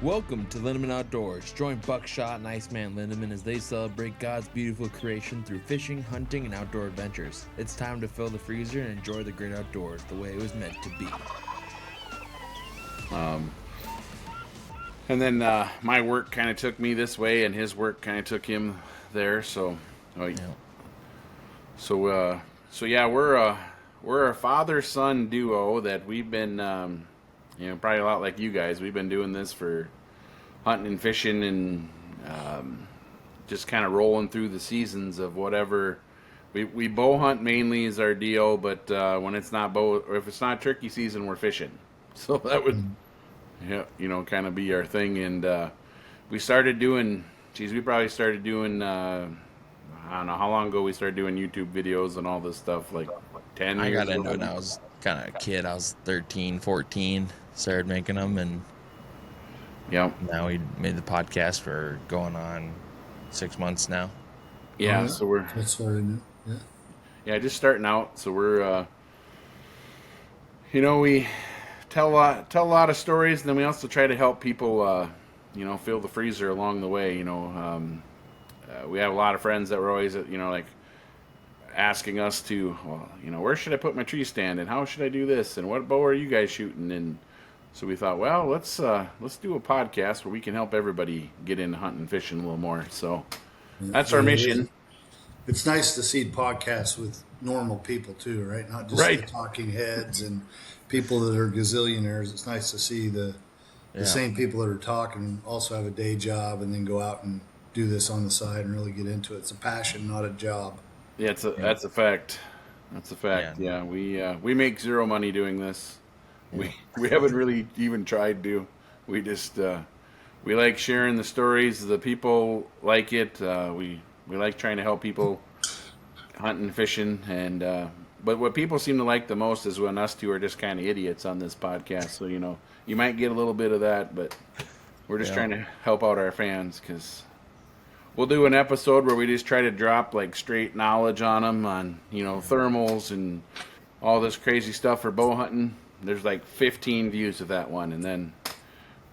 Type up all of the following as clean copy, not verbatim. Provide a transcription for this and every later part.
Welcome to Lindemann Outdoors. Join Buckshot and Iceman Lindemann as they celebrate God's beautiful creation through fishing, hunting, and outdoor adventures. It's time to fill the freezer and enjoy the great outdoors the way it was meant to be. And then my work kind of took me this way, and his work kind of took him there. So yeah, we're a father-son duo that we've been, probably a lot like you guys. We've been doing this for hunting and fishing, and just kind of rolling through the seasons of whatever. We bow hunt mainly is our deal, but when it's not bow, or if it's not turkey season, we're fishing. So that would, kind of be our thing. And we started doing. We probably started doing. I don't know how long ago we started doing YouTube videos and all this stuff. Like 10 years ago. I got into it when I was kind of a kid. I was 13, 14. Started making them, and now we made the podcast for going on 6 months now. Yeah, so we're just starting out. So we're we tell a lot of stories, and then we also try to help people fill the freezer along the way. We have a lot of friends that were always like asking us to, where should I put my tree stand, and how should I do this, and what bow are you guys shooting? And so we thought, well, let's do a podcast where we can help everybody get into hunting and fishing a little more. So that's our mission. It's nice to see podcasts with normal people too, right? Not just the talking heads and people that are gazillionaires. It's nice to see the same people that are talking also have a day job and then go out and do this on the side and really get into it. It's a passion, not a job. Yeah, that's a fact. That's a fact. Yeah, we make zero money doing this. We haven't really even tried to. We just we like sharing the stories. The people like it. We like trying to help people hunting, fishing, and but what people seem to like the most is when us two are just kind of idiots on this podcast. So you might get a little bit of that, but we're just trying to help out our fans, because we'll do an episode where we just try to drop like straight knowledge on them on thermals and all this crazy stuff for bow hunting. There's like 15 views of that one, and then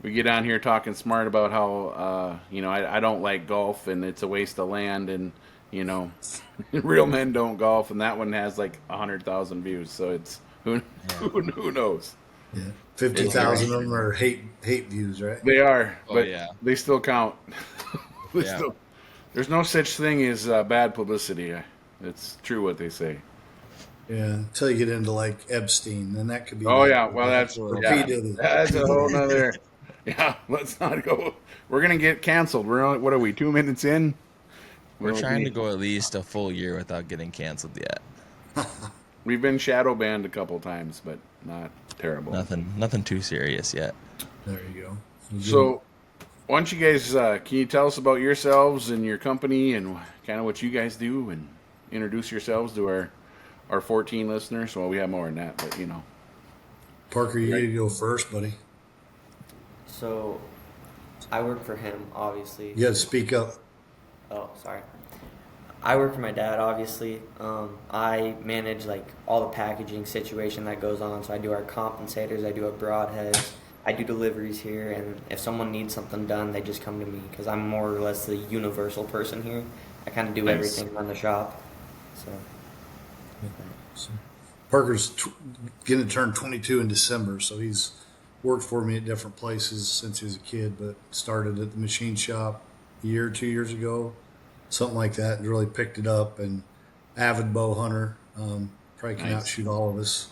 we get on here talking smart about how I don't like golf and it's a waste of land, and real men don't golf, and that one has like 100,000 views. So it's who knows? Yeah, 50,000 of them are hate views, right? They are, but they still count. There's no such thing as bad publicity. It's true what they say. Yeah, until you get into like Epstein, then that could be. Oh yeah, well that's a whole nother. Yeah, let's not go. We're gonna get canceled. What are we? 2 minutes in? We're trying to go at least a full year without getting canceled yet. We've been shadow banned a couple times, but not terrible. Nothing too serious yet. There you go. So, why don't you guys? Can you tell us about yourselves and your company and kind of what you guys do, and introduce yourselves to our 14 listeners? Well, we have more than that, but Parker, you need to go first, buddy. So, I work for him, obviously. You got to speak up. Oh, sorry. I work for my dad, obviously. I manage like all the packaging situation that goes on. So I do our compensators, I do our broadheads, I do deliveries here, and if someone needs something done, they just come to me, because I'm more or less the universal person here. I kind of do everything around the shop. So Parker's going to turn 22 in December, so he's worked for me at different places since he was a kid, but started at the machine shop a year or 2 years ago, something like that, and really picked it up. And avid bow hunter, probably can outshoot all of us.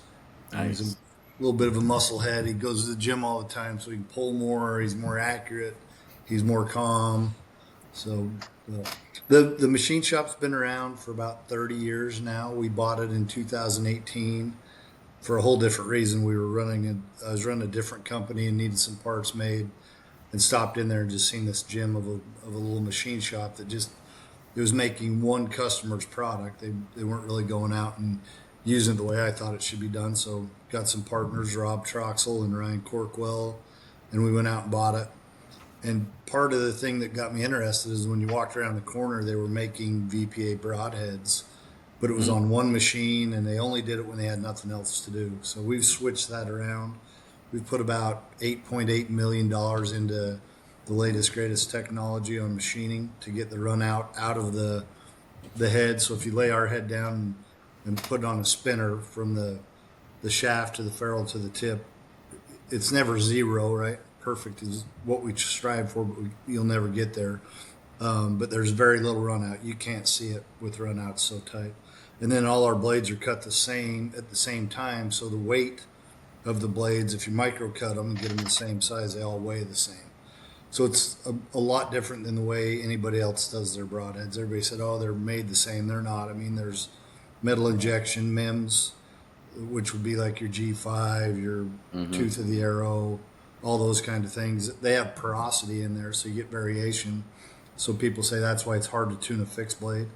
He's a little bit of a muscle head. He goes to the gym all the time, so he can pull more. He's more accurate. He's more calm. So the machine shop's been around for about 30 years now. We bought it in 2018 for a whole different reason. I was running a different company and needed some parts made, and stopped in there and just seen this gem of a little machine shop that it was making one customer's product. They weren't really going out and using it the way I thought it should be done. So got some partners, Rob Troxel and Ryan Corkwell, and we went out and bought it. And part of the thing that got me interested is when you walked around the corner, they were making VPA broadheads, but it was on one machine, and they only did it when they had nothing else to do. So we've switched that around. We've put about $8.8 million into the latest, greatest technology on machining to get the run out of the head. So if you lay our head down and put it on a spinner from the shaft to the ferrule to the tip, it's never zero, right? Perfect is what we strive for, but you'll never get there. But there's very little run out. You can't see it with run out so tight. And then all our blades are cut the same at the same time. So the weight of the blades, if you micro cut them and get them the same size, they all weigh the same. So it's a lot different than the way anybody else does their broadheads. Everybody said, oh, they're made the same. They're not. I mean, there's metal injection, MEMS, which would be like your G5, your tooth of the arrow, all those kind of things. They have porosity in there, so you get variation. So people say that's why it's hard to tune a fixed blade.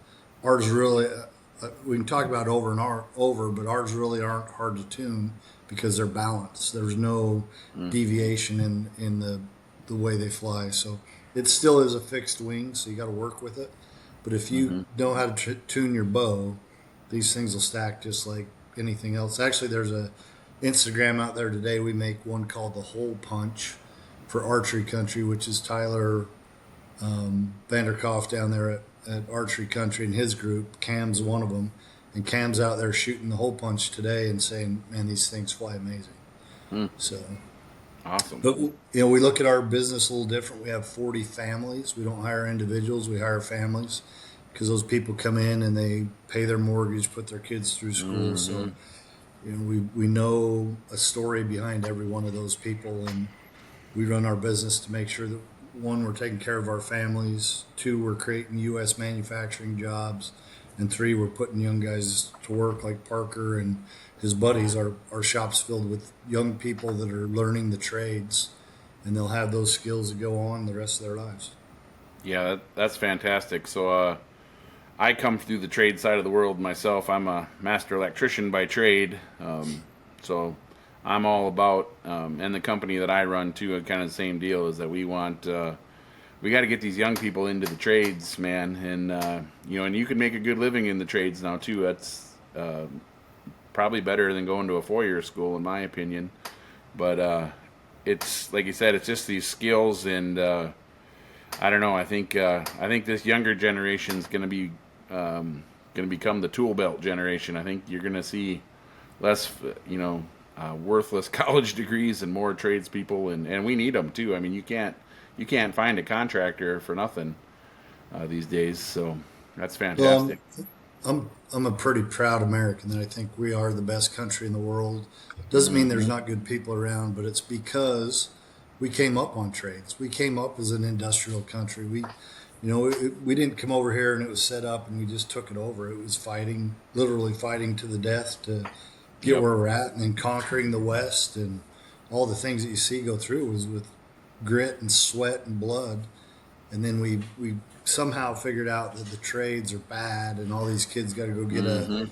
Ours really, we can talk about over and over, but ours really aren't hard to tune because they're balanced. There's no deviation in the way they fly. So it still is a fixed wing, so you got to work with it. But if you know how to tune your bow, these things will stack just like anything else. Actually, there's a Instagram out there today. We make one called the Hole Punch for Archery Country, which is Tyler Vanderkoff down there at Archery Country and his group. Cam's one of them. And Cam's out there shooting the Hole Punch today and saying, man, these things fly amazing. So awesome. But, we look at our business a little different. We have 40 families. We don't hire individuals. We hire families because those people come in and they pay their mortgage, put their kids through school. So, we know a story behind every one of those people, and we run our business to make sure that, one, we're taking care of our families, two, we're creating U.S. manufacturing jobs, and three, we're putting young guys to work like Parker and his buddies. Our shop's filled with young people that are learning the trades, and they'll have those skills to go on the rest of their lives. Yeah, that's fantastic. So I come through the trade side of the world myself. I'm a master electrician by trade, so I'm all about, and the company that I run too, kind of the same deal, is that we want, we got to get these young people into the trades, man, and and you can make a good living in the trades now too. That's probably better than going to a 4-year school, in my opinion. But it's like you said, it's just these skills, and I don't know. I think this younger generation is going to become the tool belt generation. I think you're going to see less, worthless college degrees and more tradespeople, and we need them too. I mean, you can't find a contractor for nothing these days. So that's fantastic. I'm a pretty proud American that I think we are the best country in the world. Doesn't mean there's not good people around, but it's because we came up on trades. We came up as an industrial country. We didn't come over here and it was set up and we just took it over. It was literally fighting to the death to get where we're at, and then conquering the West, and all the things that you see go through was with grit and sweat and blood. And then we somehow figured out that the trades are bad and all these kids got to go get a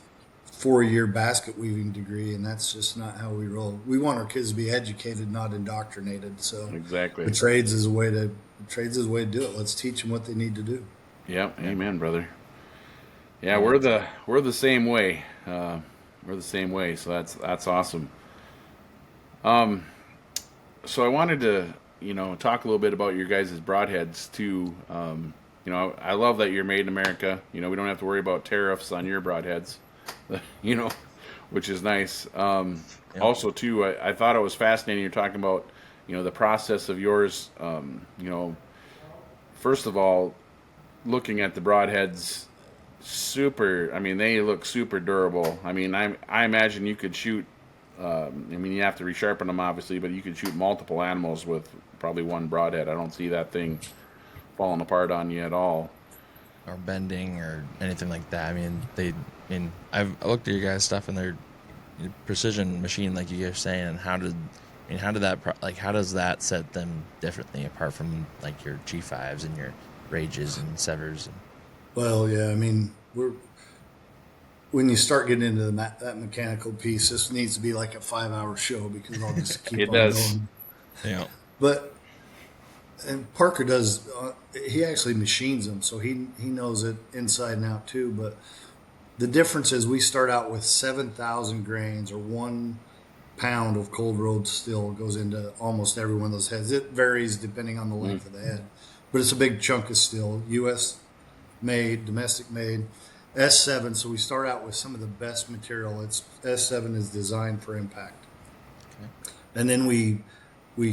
4-year basket weaving degree, and that's just not how we roll. We want our kids to be educated, not indoctrinated. So exactly, the trades is a way to do it. Let's teach them what they need to do. Yep, amen, brother. Yeah, we're the same way. We're the same way, so that's awesome. So I wanted to talk a little bit about your guys' broadheads too. I love that you're made in America. We don't have to worry about tariffs on your broadheads. Which is nice. Also, too, I thought it was fascinating. You're talking about, the process of yours. First of all, looking at the broadheads, they look super durable. I mean, I imagine you could shoot. You have to resharpen them, obviously, but you could shoot multiple animals with probably one broadhead. I don't see that thing falling apart on you at all, or bending or anything like that. I've looked at your guys' stuff, and they're precision machine, like you guys are saying. And how does that set them differently apart from like your G5s and your Rages and Severs? Well, yeah, when you start getting into that mechanical piece, this needs to be like a 5-hour show because I'll just keep on going. Yeah, and Parker does. He actually machines them, so he knows it inside and out too. But the difference is we start out with 7,000 grains or 1 pound of cold rolled steel goes into almost every one of those heads. It varies depending on the length of the head, but it's a big chunk of steel. U.S. made, domestic made, S7. So we start out with some of the best material. It's S7 is designed for impact, and then we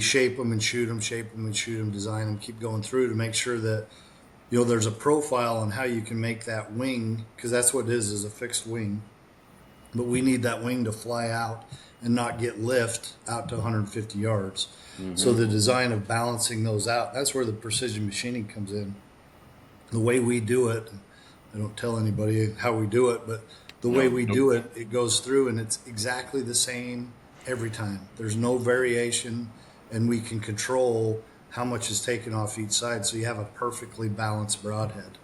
shape them and shoot them, shape them and shoot them, design them, keep going through to make sure that there's a profile on how you can make that wing, because that's what it is a fixed wing. But we need that wing to fly out and not get lift out to 150 yards. So the design of balancing those out, that's where the precision machining comes in. The way we do it, I don't tell anybody how we do it, but the way we do it, it goes through and it's exactly the same every time. There's no variation, and we can control how much is taken off each side, so you have a perfectly balanced broadhead.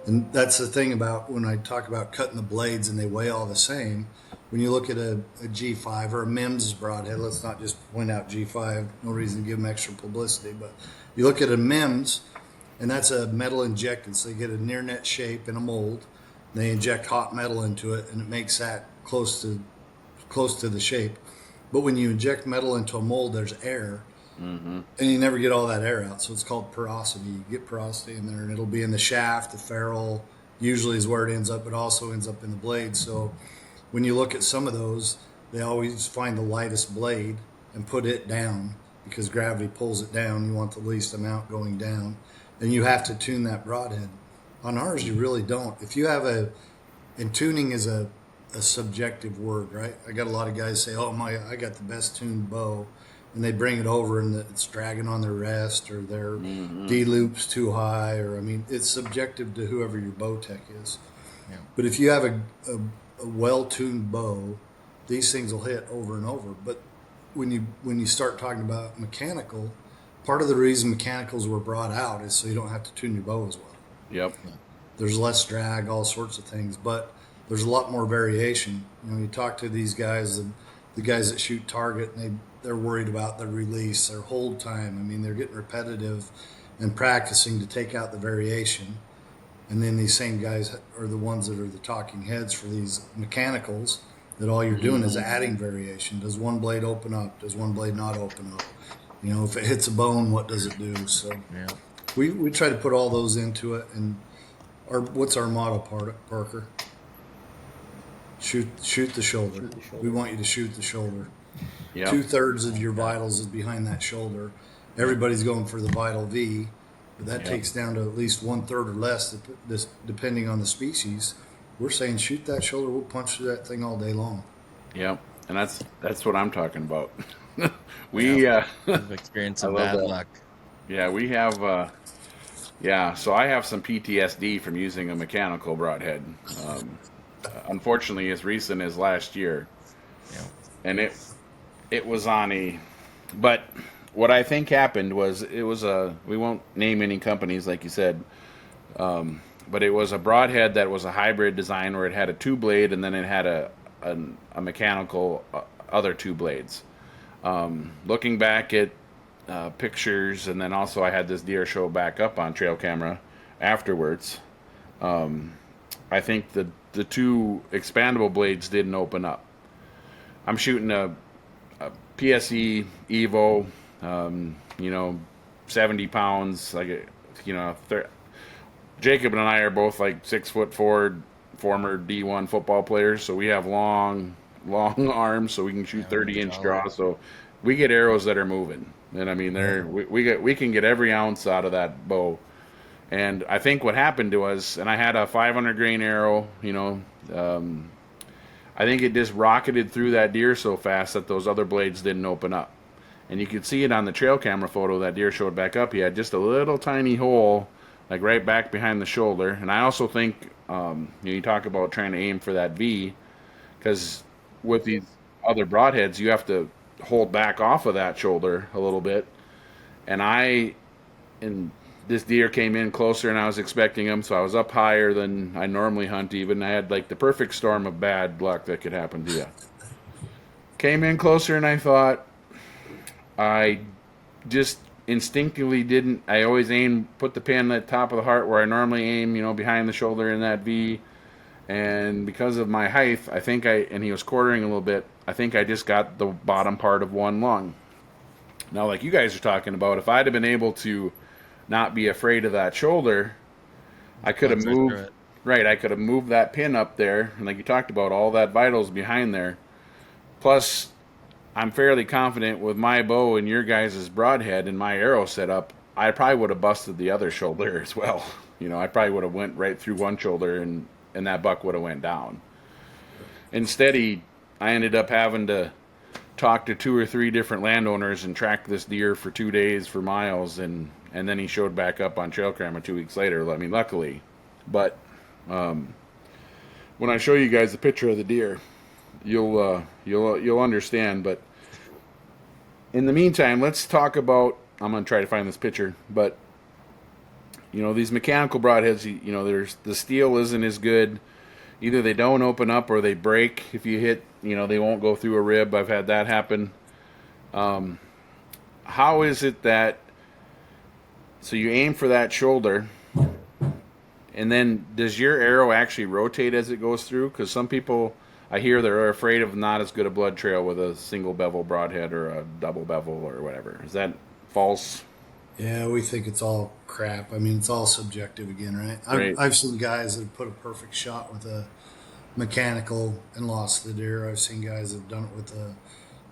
And that's the thing about when I talk about cutting the blades and they weigh all the same. When you look at a G5 or a MIMS broadhead, let's not just point out G5, no reason to give them extra publicity, but you look at a MIMS, and that's a metal injected, so you get a near net shape in a mold. They inject hot metal into it, and it makes that close to the shape. But when you inject metal into a mold, there's air, and you never get all that air out. So it's called porosity. You get porosity in there, and it'll be in the shaft. The ferrule usually is where it ends up, but also ends up in the blade. So when you look at some of those, they always find the lightest blade and put it down because gravity pulls it down. You want the least amount going down, and you have to tune that broadhead. On ours, you really don't. If you have and tuning is a subjective word, right? I got a lot of guys say, "Oh I got the best tuned bow," and they bring it over and it's dragging on their rest or their D loop's too high, or it's subjective to whoever your bow tech is. Yeah. But if you have a well tuned bow, these things will hit over and over. But when you start talking about mechanical, part of the reason mechanicals were brought out is so you don't have to tune your bow as well. Yep. There's less drag, all sorts of things, but there's a lot more variation. You talk to these guys, the guys that shoot target, and they're worried about their release, their hold time. They're getting repetitive and practicing to take out the variation. And then these same guys are the ones that are the talking heads for these mechanicals, that all you're doing is adding variation. Does one blade open up? Does one blade not open up? If it hits a bone, what does it do? So we try to put all those into it. And what's our motto, Parker? Shoot the shoulder. We want you to shoot the shoulder. Yep. 2/3 of your vitals is behind that shoulder. Everybody's going for the vital V, but that takes down to at least 1/3 or less, depending on the species. We're saying shoot that shoulder. We'll punch through that thing all day long. Yep, and that's what I'm talking about. We've experienced some bad luck. Yeah, we have. So I have some PTSD from using a mechanical broadhead. Unfortunately, as recent as last year, and it was on but what I think happened was we won't name any companies like you said, but it was a broadhead that was a hybrid design where it had a 2-blade and then it had a mechanical other 2 blades. Looking back at pictures, and then also I had this deer show back up on trail camera afterwards. I think the 2 expandable blades didn't open up. I'm shooting a PSE Evo, 70 pounds. Jacob and I are both like 6'4", former D1 football players, so we have long arms, so we can shoot 30-inch draw. So we get arrows that are moving, and we can get every ounce out of that bow. And I think what happened to us, and I had a 500 grain arrow, I think it just rocketed through that deer so fast that those other blades didn't open up. And you could see it on the trail camera photo that deer showed back up. He had just a little tiny hole, like right back behind the shoulder. And I also think, you talk about trying to aim for that V, because with these other broadheads, you have to hold back off of that shoulder a little bit. And this deer came in closer than I was expecting him, so I was up higher than I normally hunt even. I had like the perfect storm of bad luck that could happen to you. Came in closer and I thought, I just instinctively didn't. I always put the pin at the top of the heart where I normally aim, behind the shoulder in that V. And because of my height, I think and he was quartering a little bit, I think I just got the bottom part of one lung. Now, like you guys are talking about, if I'd have been able to not be afraid of that shoulder, I could have moved. Right, I could have moved that pin up there, and like you talked about, all that vitals behind there. Plus, I'm fairly confident with my bow and your guys' broadhead and my arrow setup, I probably would have busted the other shoulder as well. You know, I probably would have went right through one shoulder, and that buck would have went down. Instead, I ended up having to talk to 2 or 3 different landowners and track this deer for 2 days for miles, and then he showed back up on trail camera 2 weeks later. I mean, luckily. But when I show you guys the picture of the deer, you'll understand. But in the meantime, let's talk about. I'm gonna try to find this picture, but you know, these mechanical broadheads. You know, there's the steel isn't as good. Either they don't open up or they break. If you hit, you know, they won't go through a rib. I've had that happen. How is it that? So you aim for that shoulder. And then does your arrow actually rotate as it goes through? Because some people, I hear, they're afraid of not as good a blood trail with a single bevel broadhead or a double bevel or whatever. Is that false? Yeah, we think it's all crap. I mean, it's all subjective again, right? Right. I've seen guys that have put a perfect shot with a mechanical and lost the deer. I've seen guys that have done it with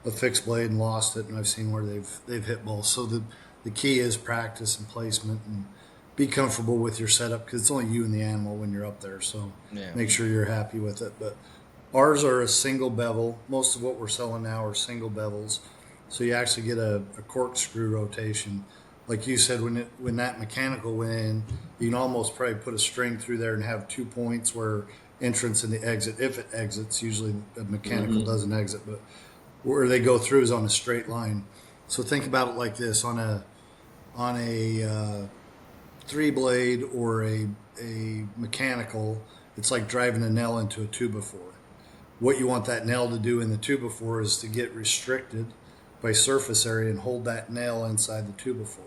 a fixed blade and lost it, and I've seen where they've hit both. So the key is practice and placement, and be comfortable with your setup, because it's only you and the animal when you're up there. So make sure you're happy with it. But ours are a single bevel. Most of what we're selling now are single bevels. So you actually get a corkscrew rotation. Like you said, when that mechanical went in, you can almost probably put a string through there and have 2 points where entrance and the exit, if it exits, usually the mechanical doesn't exit, but where they go through is on a straight line. So think about it like this: on a 3-blade or a mechanical, it's like driving a nail into a 2x4. What you want that nail to do in the 2x4 is to get restricted by surface area and hold that nail inside the 2x4.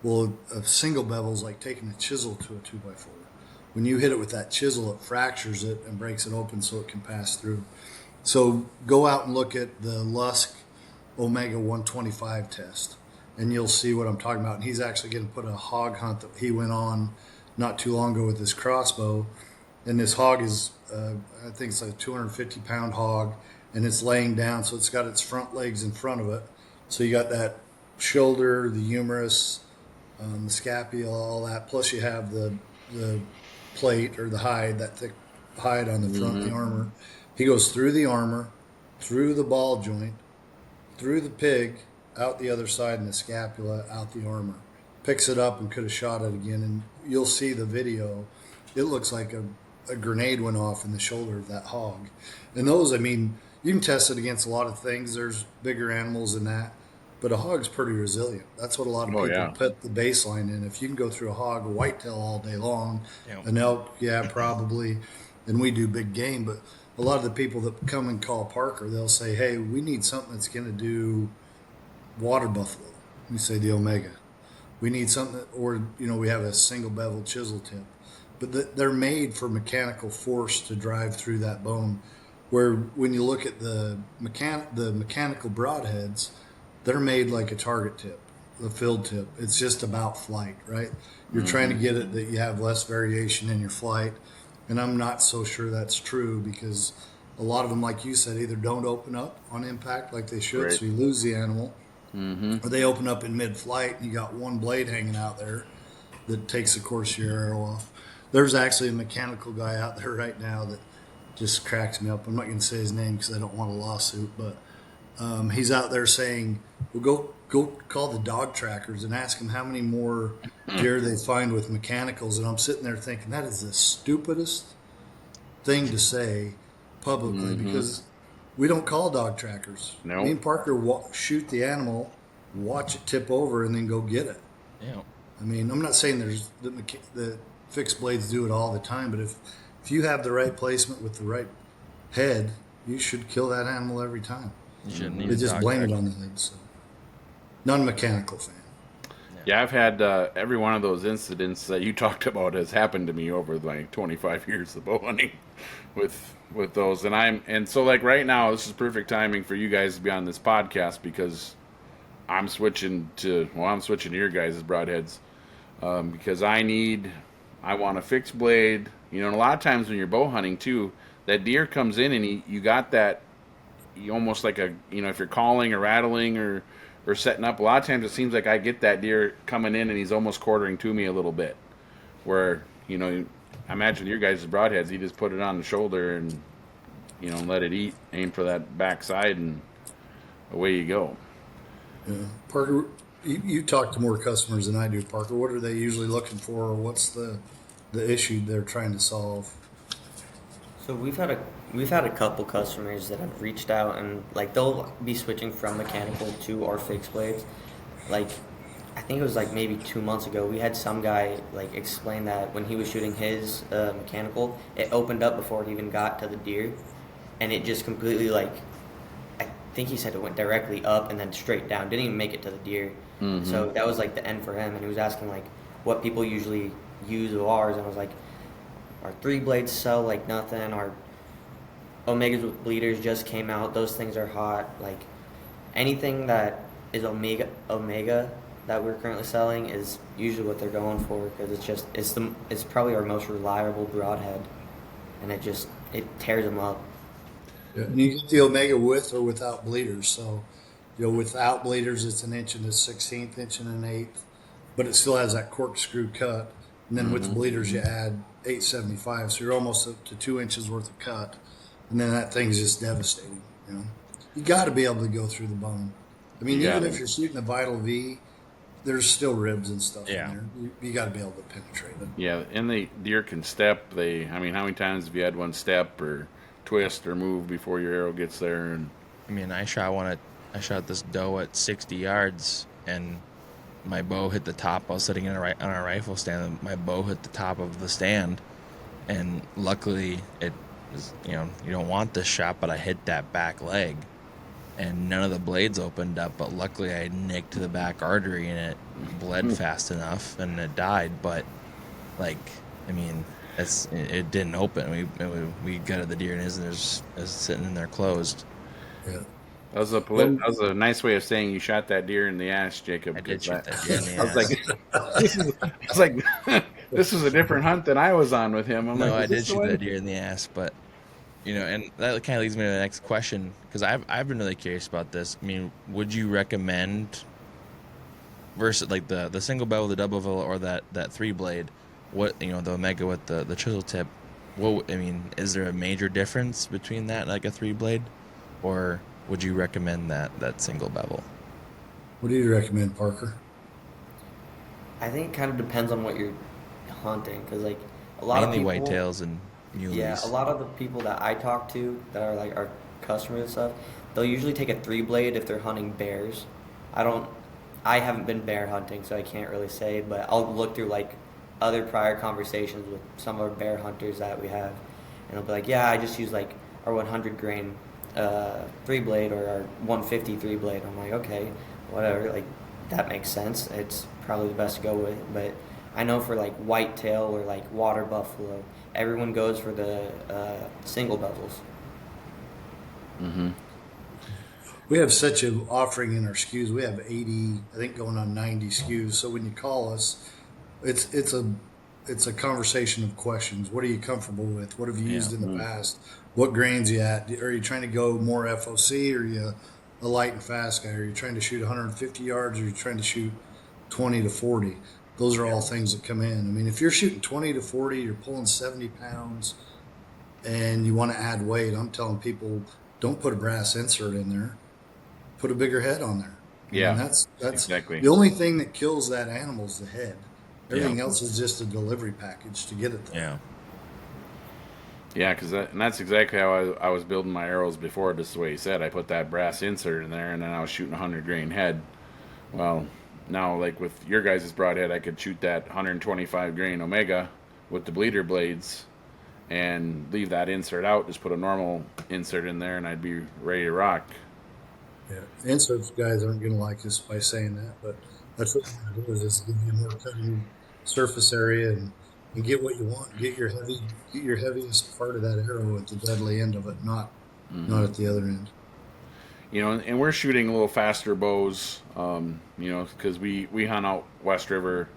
Well, a single bevel is like taking a chisel to a 2x4. When you hit it with that chisel, it fractures it and breaks it open so it can pass through. So go out and look at the Lusk Omega 125 test, and you'll see what I'm talking about. And he's actually going to put a hog hunt that he went on not too long ago with his crossbow. And this hog is, I think it's like a 250-pound hog, and it's laying down, so it's got its front legs in front of it. So you got that shoulder, the humerus, the scapula, all that. Plus you have the plate or the hide, that thick hide on the front of the armor. He goes through the armor, through the ball joint, through the pig, out the other side, and the scapula, out the armor. Picks it up and could have shot it again, and you'll see the video. It looks like a grenade went off in the shoulder of that hog. And those, I mean, you can test it against a lot of things. There's bigger animals than that, but a hog's pretty resilient. That's what a lot of people put the baseline in. If you can go through a hog, a whitetail all day long, an elk, probably, and we do big game, but a lot of the people that come and call Parker, they'll say, hey, we need something that's going to do water buffalo. We say the Omega. We need something that, or, you know, we have a single bevel chisel tip. But they're made for mechanical force to drive through that bone. Where when you look at the mechanical broadheads, they're made like a target tip, the field tip. It's just about flight, right? You're trying to get it that you have less variation in your flight. And I'm not so sure that's true, because a lot of them, like you said, either don't open up on impact like they should, so you lose the animal, or they open up in mid-flight and you got one blade hanging out there that takes the course of your arrow off. There's actually a mechanical guy out there right now that just cracks me up. I'm not going to say his name because I don't want a lawsuit, but he's out there saying, well, go call the dog trackers and ask them how many more deer they find with mechanicals. And I'm sitting there thinking, that is the stupidest thing to say publicly, because we don't call dog trackers. Me and Parker shoot the animal, watch it tip over, and then go get it. Yeah. I mean, I'm not saying there's the fixed blades do it all the time, but if you have the right placement with the right head, you should kill that animal every time. You shouldn't need They just blame it on the head. So, non-mechanical fan. Yeah, I've had every one of those incidents that you talked about has happened to me over like 25 years of bow hunting. with those. And so like right now, this is perfect timing for you guys to be on this podcast because I'm switching to your guys' broadheads because I want a fixed blade. You know, and a lot of times when you're bow hunting too, that deer comes in and you got that, you almost like a, you know, if you're calling or rattling or setting up, a lot of times it seems like I get that deer coming in and he's almost quartering to me a little bit. Where, you know, I imagine your guys' broadheads, you just put it on the shoulder and, you know, let it eat, aim for that backside, and away you go. Yeah. Parker, you talk to more customers than I do, Parker. What are they usually looking for, or what's the issue they're trying to solve? So we've had a couple customers that have reached out, and like they'll be switching from mechanical to our fixed blades. Like I think it was like maybe 2 months ago, we had some guy like explain that when he was shooting his mechanical, it opened up before it even got to the deer, and it just completely like, I think he said it went directly up and then straight down, didn't even make it to the deer. Mm-hmm. So that was like the end for him, and he was asking like what people usually use of ours, and I was like, our 3 blades sell like nothing. Our Omegas with bleeders just came out. Those things are hot. Like anything that is Omega that we're currently selling is usually what they're going for, because it's probably our most reliable broadhead, and it tears them up. Yeah. And you get the Omega with or without bleeders. So, you know, without bleeders, it's 1 inch and a 16th, inch and an 1/8, but it still has that corkscrew cut. And then with the bleeders, you add 875, so you're almost up to 2 inches worth of cut. And then that thing's just devastating. You know, you got to be able to go through the bone. I mean, even if you're shooting a Vital V, there's still ribs and stuff in there. You got to be able to penetrate it. Yeah, and the deer can step. I mean, how many times have you had one step or twist or move before your arrow gets there? And I mean, I shot this doe at 60 yards, and my bow hit the top. I was sitting on a rifle stand, and my bow hit the top of the stand, and luckily it was, you know, you don't want this shot, but I hit that back leg, and none of the blades opened up, but luckily I nicked the back artery and it bled fast enough and it died. But like, I mean, it didn't open. We gutted the deer and it was sitting in there closed. Yeah. That was a nice way of saying you shot that deer in the ass, Jacob. I did shoot that deer in the I ass. was like, this is a different hunt than I was on with him. I did shoot that deer in the ass, but you know, and that kind of leads me to the next question, because I've been really curious about this. I mean, would you recommend versus like the single bevel, the double bevel, or that 3 blade? What, you know, the Omega with the chisel tip? What, I mean, is there a major difference between that and like a 3 blade, or would you recommend that single bevel? What do you recommend, Parker? I think it kind of depends on what you're hunting, because like a lot Mainly of people, whitetails and muleys. Yeah, a lot of the people that I talk to that are like our customers and stuff, they'll usually take a 3 blade if they're hunting bears. I haven't been bear hunting, so I can't really say, but I'll look through like other prior conversations with some of our bear hunters that we have, and they'll be like, yeah, I just use like our 100 grain 3 blade or our 150 3 blade. I'm like, okay, whatever, like that makes sense. It's probably the best to go with. But I know for like whitetail or like water buffalo, everyone goes for the single bevels. Mm-hmm. We have such an offering in our SKUs. We have 80, I think, going on 90 SKUs. So when you call us, it's a conversation of questions. What are you comfortable with? What have you used in the past? What grains you at? Are you trying to go more FOC? Or are you a light and fast guy? Are you trying to shoot 150 yards? Or are you trying to shoot 20 to 40? Those are all things that come in. I mean, if you're shooting 20 to 40, you're pulling 70 pounds, and you want to add weight, I'm telling people, don't put a brass insert in there. Put a bigger head on there. Yeah, and that's exactly the only thing that kills that animal is the head. Everything else is just a delivery package to get it there. Yeah, because that's exactly how I was building my arrows before. Just the way you said, I put that brass insert in there, and then I was shooting 100 grain head. Well, now like with your guys' broadhead, I could shoot that 125 grain Omega with the bleeder blades, and leave that insert out. Just put a normal insert in there, and I'd be ready to rock. Yeah, inserts guys aren't going to like us by saying that, but that's what it is give you more cutting surface area, and and get what you want. Get your heaviest part of that arrow at the deadly end of it, not at the other end. And we're shooting a little faster bows, because we hunt out West River,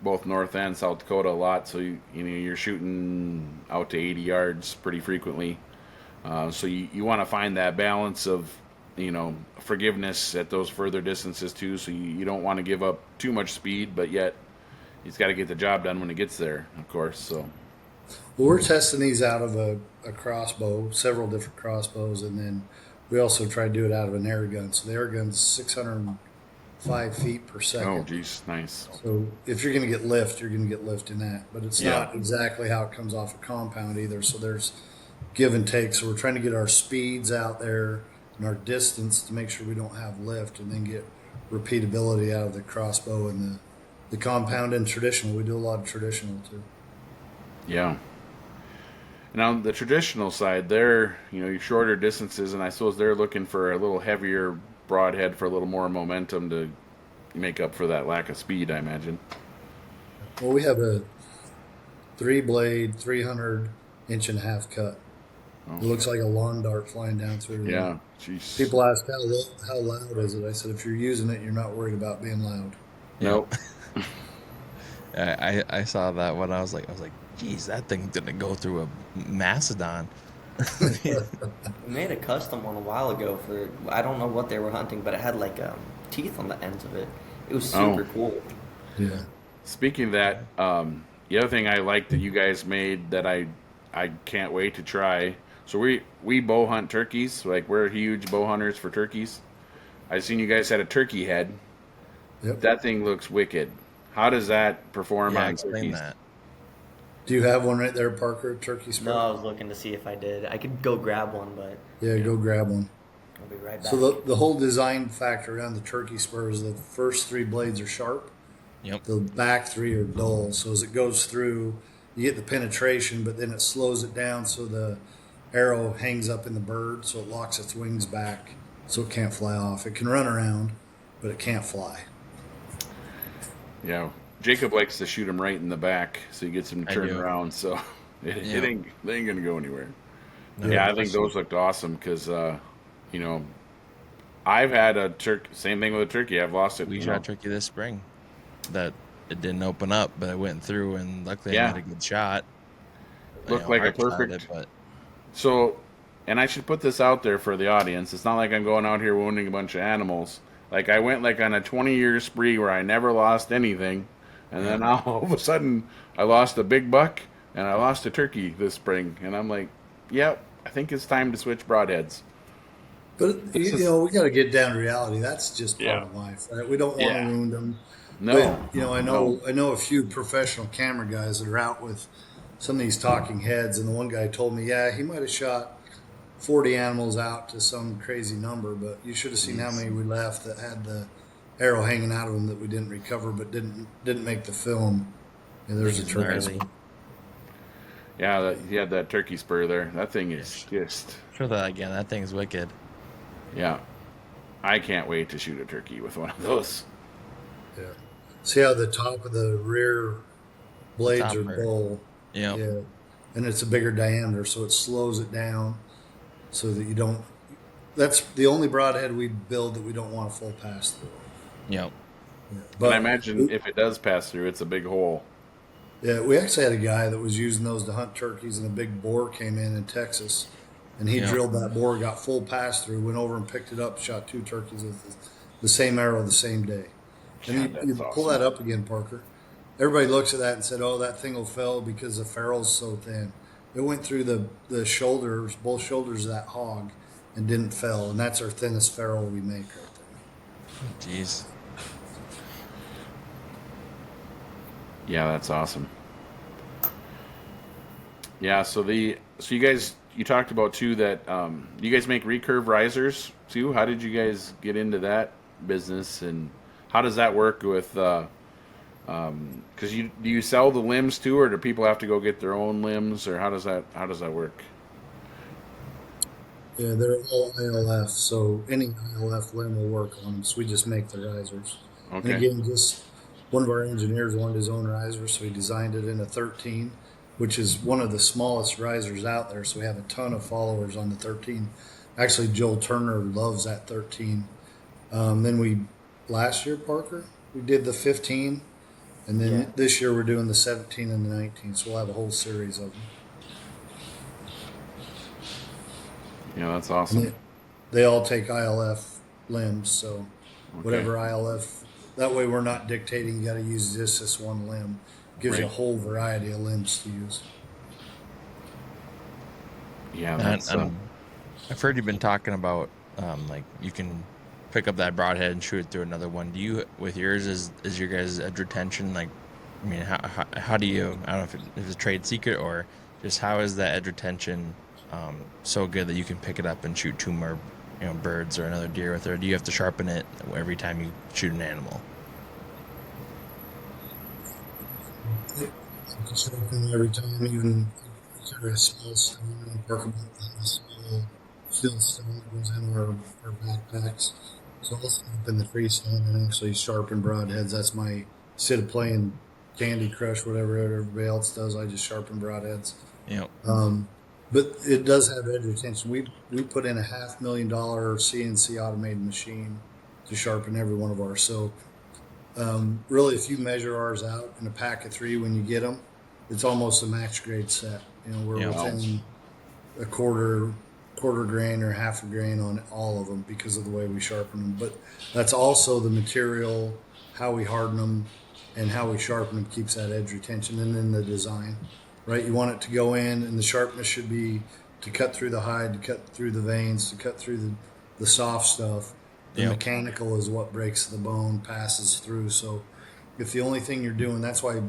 both North and South Dakota a lot. So you're shooting out to 80 yards pretty frequently. So you want to find that balance of forgiveness at those further distances too. So you don't want to give up too much speed, but yet he's got to get the job done when it gets there, of course. So. Well, we're testing these out of a crossbow, several different crossbows, and then we also try to do it out of an air gun. So the air gun's 605 feet per second. Oh, geez, nice. So if you're going to get lift, you're going to get lift in that. But it's not exactly how it comes off a compound either. So there's give and take. So we're trying to get our speeds out there and our distance to make sure we don't have lift, and then get repeatability out of the crossbow and the compound and traditional. We do a lot of traditional too. Yeah. Now the traditional side, they're your shorter distances, and I suppose they're looking for a little heavier broadhead for a little more momentum to make up for that lack of speed, I imagine. Well, we have a 3-blade, 300-inch-and-a-half cut. Oh. It looks like a lawn dart flying down through. Yeah, jeez. People ask how loud is it? I said, if you're using it, you're not worried about being loud. Nope. I saw that when I was like, geez, that thing's gonna go through a mastodon. We made a custom one a while ago for, I don't know what they were hunting, but it had like teeth on the ends of it. It was super cool. Yeah. Speaking of that, the other thing I like that you guys made that I can't wait to try. So we bow hunt turkeys. Like, we're huge bow hunters for turkeys. I seen you guys had a turkey head. Yep. That thing looks wicked. How does that perform on turkeys? That. Do you have one right there, Parker? Turkey spur? No, I was looking to see if I did. I could go grab one, but yeah, go grab one. I'll be right back. So the whole design factor around the turkey spur is the first 3 blades are sharp. Yep. The back 3 are dull. So as it goes through, you get the penetration, but then it slows it down so the arrow hangs up in the bird, so it locks its wings back so it can't fly off. It can run around, but it can't fly. Yeah. Jacob likes to shoot him right in the back, so he gets him to turn around. So they ain't gonna go anywhere. No, yeah, I think those looked awesome because, I've had a turkey. Same thing with a turkey. I've lost it. We shot a turkey this spring. That it didn't open up, but I went through, and luckily I made a good shot. Looked like a perfect. So, and I should put this out there for the audience. It's not like I'm going out here wounding a bunch of animals. Like, I went on a 20-year spree where I never lost anything. And then all of a sudden, I lost a big buck, and I lost a turkey this spring. And I'm like, yep, I think it's time to switch broadheads. But, we got to get down to reality. That's just part of life, right? We don't want to wound them. No. But, I know a few professional camera guys that are out with some of these talking heads. And the one guy told me, he might have shot 40 animals out to some crazy number, but you should have seen how many we left that had the arrow hanging out of them that we didn't recover, but didn't make the film. And there's a turkey. Yeah, he had that turkey spur there. That thing is just. Show that again. That thing's wicked. Yeah, I can't wait to shoot a turkey with one of those. Yeah. See how the top of the rear blades are dull. Yeah. Yeah, and it's a bigger diameter, so it slows it down, so that you don't. That's the only broadhead we build that we don't want a full pass through. Yep. Yeah. But I imagine if it does pass through, it's a big hole. Yeah, we actually had a guy that was using those to hunt turkeys, and a big boar came in Texas, and he drilled that boar, got full pass through, went over and picked it up, shot 2 turkeys with the same arrow the same day. And you pull that up again, Parker. Everybody looks at that and said, "Oh, that thing will fail because the ferrule's so thin." It went through the shoulders, both shoulders of that hog, and didn't fail. And that's our thinnest ferrule we make right there. Jeez. Yeah, that's awesome. Yeah, so you guys, you talked about too that you guys make recurve risers too. How did you guys get into that business, and how does that work with? Because do you sell the limbs too, or do people have to go get their own limbs, or how does that work? Yeah, they're all ILF, so any ILF limb will work on them. So we just make the risers. Okay. And again, just one of our engineers wanted his own riser, so he designed it in a 13, which is one of the smallest risers out there. So we have a ton of followers on the 13. Actually, Joel Turner loves that 13. Then last year, Parker, we did the 15. And then this year we're doing the 17 and the 19. So we'll have a whole series of them. Yeah, that's awesome. They all take ILF limbs. So whatever ILF, that way we're not dictating you got to use this one limb. Gives you a whole variety of limbs to use. Yeah, that's. I've heard you've been talking about like you can pick up that broadhead and shoot it through another one. Do you, with yours, is your guys' edge retention like? I mean, how do you? I don't know if it's a trade secret or just how is that edge retention so good that you can pick it up and shoot two more, birds or another deer with it? Or do you have to sharpen it every time you shoot an animal? Every time, even carry a small stone, Parker a small field stone that goes in our backpacks. So I'll stop in the tree stand and actually sharpen broadheads. That's my, instead of playing Candy Crush, whatever everybody else does, I just sharpen broadheads. Yeah. But it does have edge retention. We put in $500,000 CNC automated machine to sharpen every one of ours. So really, if you measure ours out in a pack of 3 when you get them, it's almost a match grade set. We're within a quarter grain or half a grain on all of them because of the way we sharpen them. But that's also the material, how we harden them, and how we sharpen them keeps that edge retention. And then the design, right? You want it to go in, and the sharpness should be to cut through the hide, to cut through the veins, to cut through the soft stuff. The mechanical is what breaks the bone, passes through. So if the only thing you're doing, that's why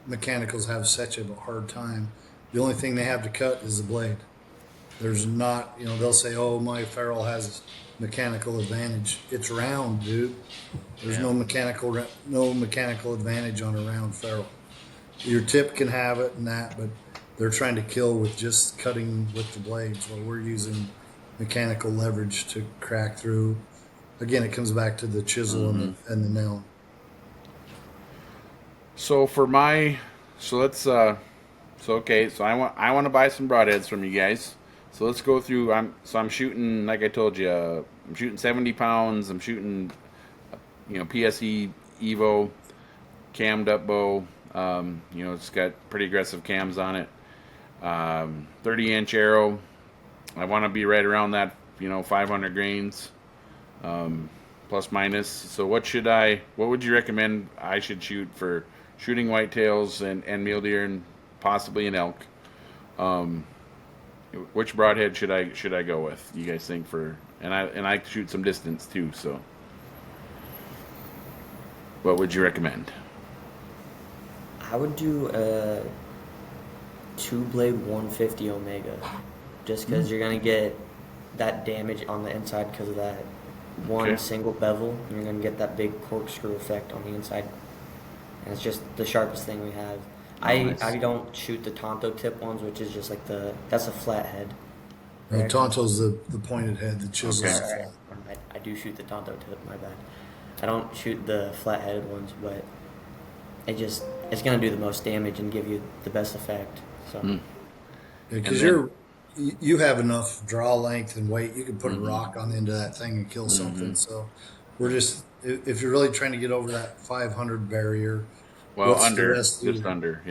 mechanicals have such a hard time. The only thing they have to cut is the blade. There's not, they'll say, oh, my ferrule has mechanical advantage. It's round, dude. There's no mechanical advantage on a round ferrule. Your tip can have it and that, but they're trying to kill with just cutting with the blades while we're using mechanical leverage to crack through. Again, it comes back to the chisel and the nail. So I want to buy some broadheads from you guys. So let's go through. I'm shooting, like I told you, I'm shooting 70 pounds. I'm shooting, PSE Evo, cammed up bow. It's got pretty aggressive cams on it. 30-inch arrow. I want to be right around that, 500 grains, plus minus. So what would you recommend I should shoot for shooting whitetails and mule deer and possibly an elk? Which broadhead should I go with? You guys think and I shoot some distance too. So, what would you recommend? I would do a 2-blade 150 Omega, just because you're gonna get that damage on the inside because of that one single bevel, and you're gonna get that big corkscrew effect on the inside. And it's just the sharpest thing we have. I don't shoot the Tonto tip ones, which is just like that's a flat head. Right? Tonto's the pointed head, the chisel. Okay. I do shoot the Tonto tip, my bad. I don't shoot the flat-headed ones, but it's going to do the most damage and give you the best effect. So, because you have enough draw length and weight, you can put a rock on the end of that thing and kill something. So we're just, if you're really trying to get over that 500 barrier. Well, just under.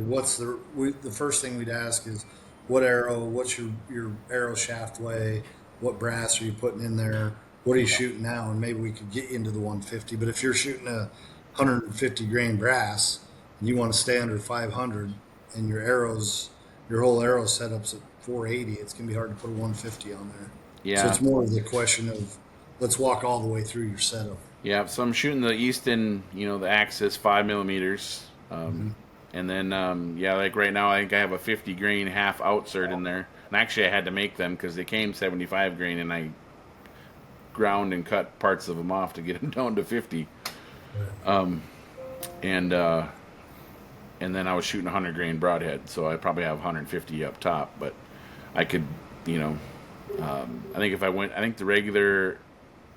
What's the first thing we'd ask is what arrow, what's your arrow shaft weigh, what brass are you putting in there, what are you shooting now, and maybe we could get you into the 150. But if you're shooting a 150 grain brass and you want to stay under 500 and your whole arrow setup's at 480, it's going to be hard to put a 150 on there. Yeah. So it's more of the question of let's walk all the way through your setup. Yeah, so I'm shooting the Easton, the Axis 5 millimeters. And then, like right now, I think I have a 50 grain half outsert in there. And actually, I had to make them because they came 75 grain, and I ground and cut parts of them off to get them down to 50. And then I was shooting 100 grain broadhead, so I probably have 150 up top. But I could, I think if I think the regular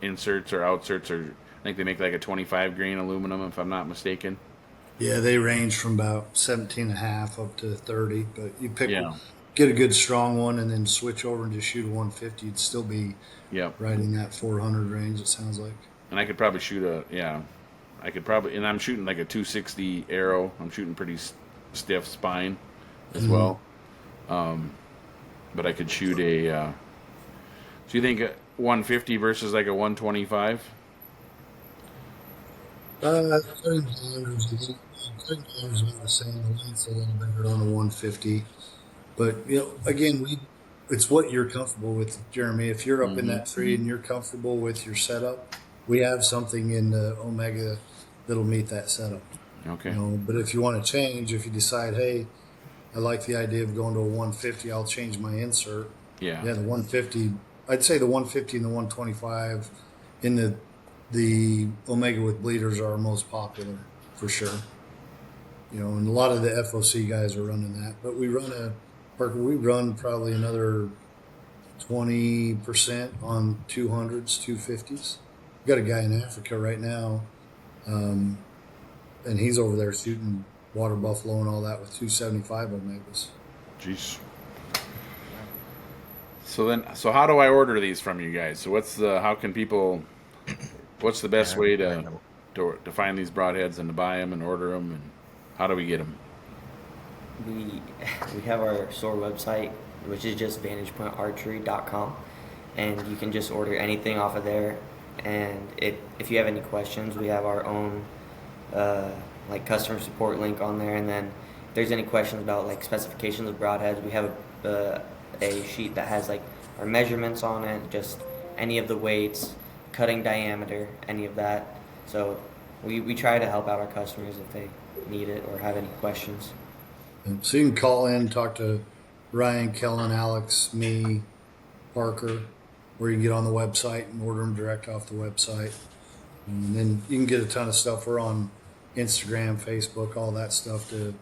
inserts or outserts I think they make like a 25 grain aluminum, if I'm not mistaken. Yeah, they range from about 17 and a half up to 30, but you Yeah. get a good strong one and then switch over and just shoot a 150. You'd still be Yep. right in that 400 range, it sounds like. And I could probably shoot and I'm shooting like a 260 arrow. I'm shooting pretty stiff spine as well. But I could shoot so you think a 150 versus like a 125? Cutting kilometers about the same. The length's a little better on the 150. But, again, it's what you're comfortable with, Jeremy. If you're up in that tree and you're comfortable with your setup, we have something in the Omega that'll meet that setup. Okay. But if you want to change, if you decide, hey, I like the idea of going to a 150, I'll change my insert. Yeah. Yeah, the 150, I'd say the 150 and the 125 in the Omega with bleeders are our most popular for sure. And a lot of the FOC guys are running that, but we run probably another 20% on 200s, 250s. We've got a guy in Africa right now, and he's over there shooting water buffalo and all that with 275 Omegas. Jeez. So how do I order these from you guys? So what's the best way to find these broadheads and to buy them and order them, and how do we get them? We have our store website, which is just vantagepointarchery.com, and you can just order anything off of there. And if you have any questions, we have our own customer support link on there. And then if there's any questions about like specifications of broadheads, we have a sheet that has like our measurements on it, just any of the weights, cutting diameter, any of that. So we try to help out our customers if they need it or have any questions. And so you can call in, talk to Ryan, Kellen, Alex, me, Parker, or you can get on the website and order them direct off the website. And then you can get a ton of stuff. We're on Instagram, Facebook, all that stuff to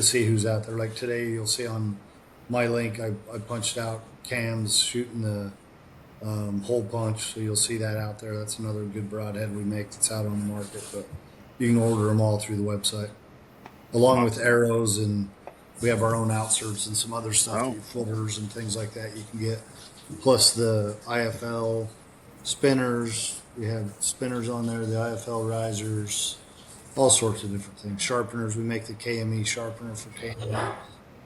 see who's out there. Like today, you'll see on my link, I punched out Cam's shooting the hole punch, so you'll see that out there. That's another good broadhead we make that's out on the market, but you can order them all through the website, along with arrows, and we have our own outserts and some other stuff, footers and things like that you can get, plus the IFL spinners. We have spinners on there, the IFL risers, all sorts of different things. Sharpeners, we make the KME sharpener for KME,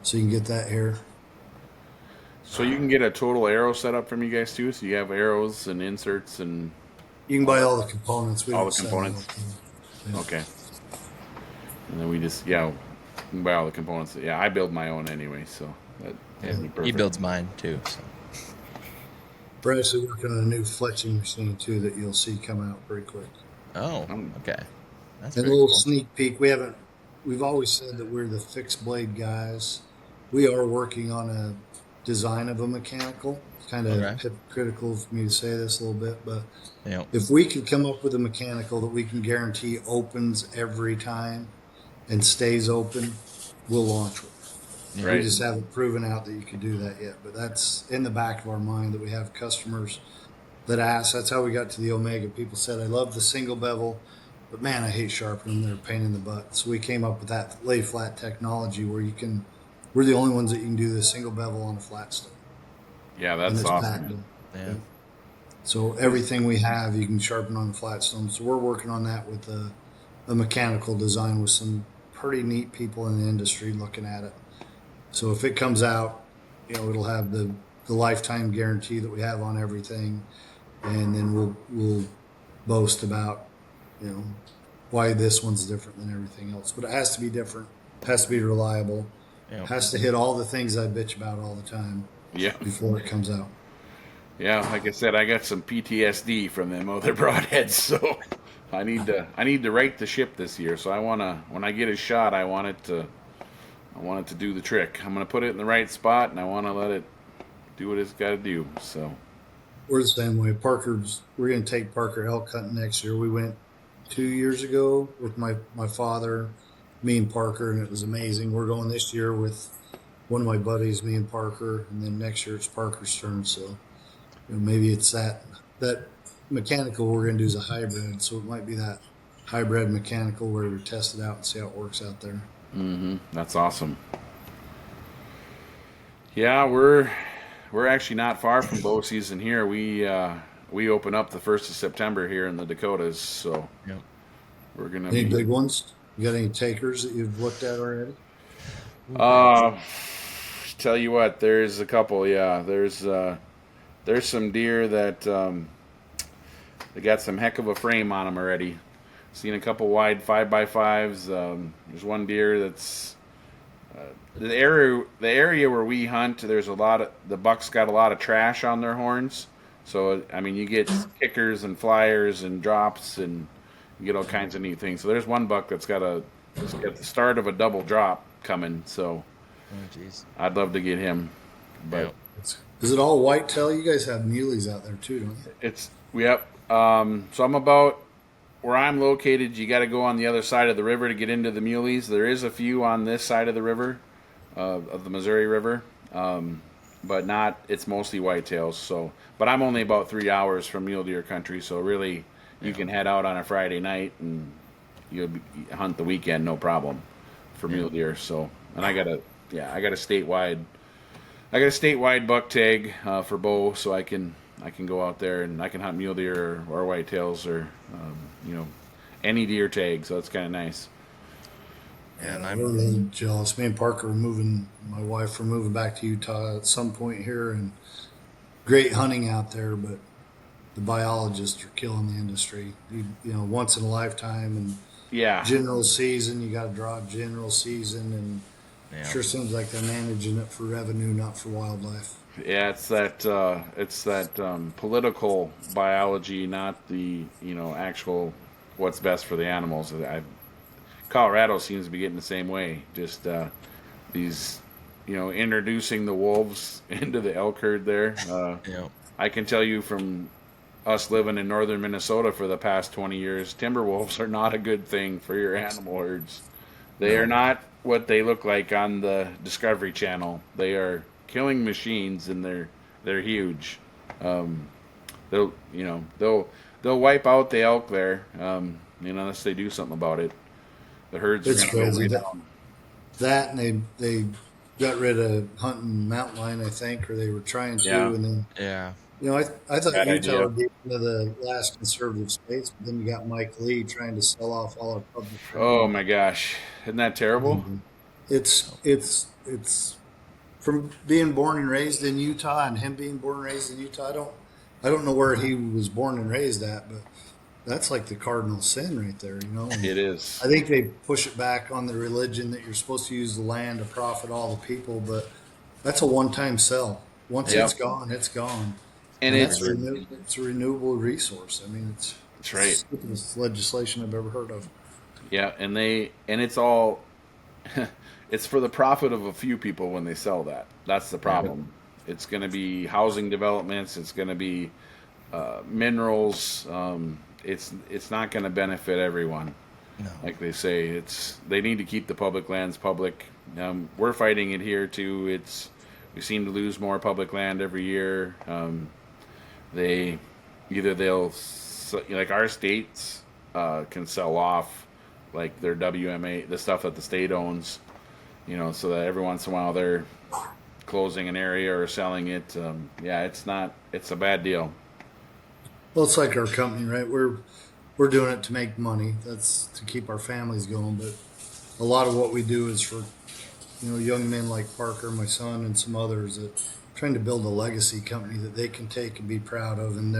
so you can get that here. So you can get a total arrow set up from you guys too. So you have arrows and inserts and you can buy all the components. All the components. Yeah. Okay. And then we can buy all the components. Yeah, I build my own anyway, so that'd be perfect. He builds mine too. So. We're actually working on a new fletching machine too that you'll see come out pretty quick. Oh, okay. That's a little sneak peek. We've always said that we're the fixed blade guys. We are working on a design of a mechanical. It's kind of hypocritical for me to say this a little bit, but if we could come up with a mechanical that we can guarantee opens every time and stays open, we'll launch one. Right. We just haven't proven out that you can do that yet, but that's in the back of our mind that we have customers that ask. That's how we got to the Omega. People said, I love the single bevel, but man, I hate sharpening. They're a pain in the butt. So we came up with that lay flat technology where we're the only ones that you can do the single bevel on a flat stone. Yeah, that's awesome. Yeah. So everything we have, you can sharpen on a flat stone. So we're working on that with a mechanical design with some pretty neat people in the industry looking at it. So if it comes out, it'll have the lifetime guarantee that we have on everything, and then we'll boast about, why this one's different than everything else. But it has to be different. It has to be reliable. It has to hit all the things I bitch about all the time. Yeah. Before it comes out. Yeah, like I said, I got some PTSD from them other broadheads, so I need to right the ship this year. So when I get a shot, I want it to do the trick. I'm gonna put it in the right spot, and I want to let it do what it's got to do. So we're the same way. We're gonna take Parker elk hunting next year. We went 2 years ago with my father, me and Parker, and it was amazing. We're going this year with one of my buddies, me and Parker, and then next year it's Parker's turn. So maybe it's that mechanical we're going to do is a hybrid, so it might be that hybrid mechanical where we test it out and see how it works out there. That's awesome. Yeah, we're actually not far from bow season here. We open up the 1st of September here in the Dakotas, so Yep. we're gonna Any be big ones? You got any takers that you've looked at already? Tell you what, there's a couple. Yeah, there's some deer that they got some heck of a frame on them already. Seen a couple wide 5x5s. There's one deer that's the area where we hunt. There's a lot of the bucks got a lot of trash on their horns. So I mean, you get kickers and flyers and drops, and you get all kinds of neat things. So there's one buck that's got the start of a double drop coming. So I'd love to get him, but is it all whitetail? You guys have muleys out there too, don't you? Yep. So I'm about where I'm located. You got to go on the other side of the river to get into the muleys. There is a few on this side of the river, of the Missouri River, but not. It's mostly whitetails. So, but I'm only about 3 hours from mule deer country. So really, you can head out on a Friday night and you hunt the weekend, no problem, for mule deer. So, and I got a statewide buck tag for bow, so I can go out there and I can hunt mule deer or whitetails or any deer tag. So it's kind of nice. Yeah, and I'm really jealous. Me and Parker my wife were moving back to Utah at some point here, and great hunting out there, but the biologists are killing the industry. You know, once in a lifetime, and general season, you got to draw general season, and sure seems like they're managing it for revenue, not for wildlife. Yeah, it's that political biology, not the actual what's best for the animals. Colorado seems to be getting the same way. Just these introducing the wolves into the elk herd there. I can tell you from us living in northern Minnesota for the past 20 years, timber wolves are not a good thing for your animal herds. They are not what they look like on the Discovery Channel. They are killing machines, and they're huge. They'll wipe out the elk there, unless they do something about it. The herds it's are going to go way crazy. down. That and they got rid of hunting mountain lion, I think, or they were trying to, and then I thought Bad Utah idea. would be one of the last conservative states, but then you got Mike Lee trying to sell off all our public land. Oh my gosh, isn't that terrible? It's from being born and raised in Utah, and him being born and raised in Utah. I don't know where he was born and raised at, but that's like the cardinal sin right there, And It is. I think they push it back on the religion that you're supposed to use the land to profit all the people, but that's a one-time sell. Once it's gone, it's gone. And it's a renewable resource. I mean, it's right. the stupidest legislation I've ever heard of. Yeah, and it's all it's for the profit of a few people when they sell that. That's the problem. It's going to be housing developments. It's going to be minerals. It's not going to benefit everyone. No. Like they say, they need to keep the public lands public. We're fighting it here too. We seem to lose more public land every year. They'll like our states can sell off like their WMA, the stuff that the state owns, so that every once in a while they're closing an area or selling it. It's a bad deal. Well, it's like our company, right? We're doing it to make money. That's to keep our families going. But a lot of what we do is for, young men like Parker, my son, and some others that trying to build a legacy company that they can take and be proud of. And